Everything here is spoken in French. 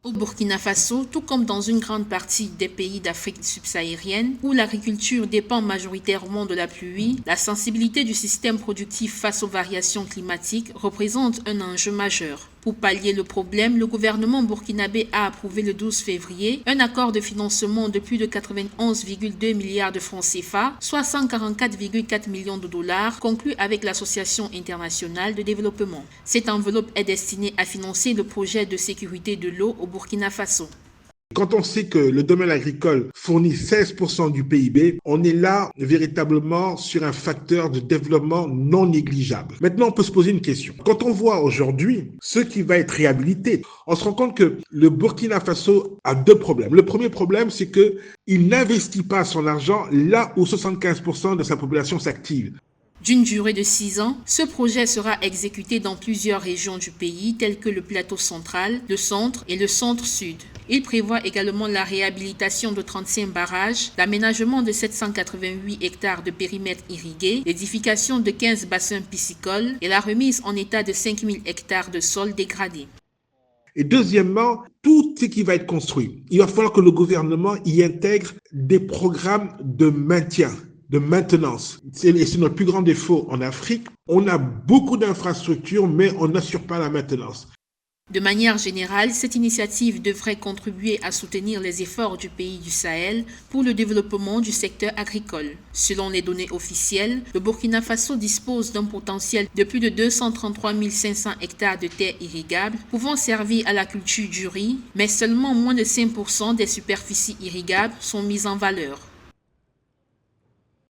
Au Burkina Faso, tout comme dans une grande partie des pays d'Afrique subsaharienne, où l'agriculture dépend majoritairement de la pluie, la sensibilité du système productif face aux variations climatiques représente un enjeu majeur. Pour pallier le problème, le gouvernement burkinabé a approuvé le 12 février un accord de financement de plus de 91,2 milliards de francs CFA, soit 144,4 millions de dollars, conclu avec l'Association internationale de développement. Cette enveloppe est destinée à financer le projet de sécurité de l'eau au Burkina Faso. Quand on sait que le domaine agricole fournit 16% du PIB, on est là véritablement sur un facteur de développement non négligeable. Maintenant, on peut se poser une question. Quand on voit aujourd'hui ce qui va être réhabilité, on se rend compte que le Burkina Faso a deux problèmes. Le premier problème, c'est qu'il n'investit pas son argent là où 75% de sa population s'active. D'une durée de 6 ans, ce projet sera exécuté dans plusieurs régions du pays telles que le plateau central, le centre et le centre-sud. Il prévoit également la réhabilitation de 35 barrages, l'aménagement de 788 hectares de périmètre irrigué, l'édification de 15 bassins piscicoles et la remise en état de 5000 hectares de sols dégradés. Et deuxièmement, tout ce qui va être construit, il va falloir que le gouvernement y intègre des programmes de maintien, de maintenance. C'est notre plus grand défaut en Afrique. On a beaucoup d'infrastructures, mais on n'assure pas la maintenance. De manière générale, cette initiative devrait contribuer à soutenir les efforts du pays du Sahel pour le développement du secteur agricole. Selon les données officielles, le Burkina Faso dispose d'un potentiel de plus de 233 500 hectares de terres irrigables pouvant servir à la culture du riz, mais seulement moins de 5% des superficies irrigables sont mises en valeur.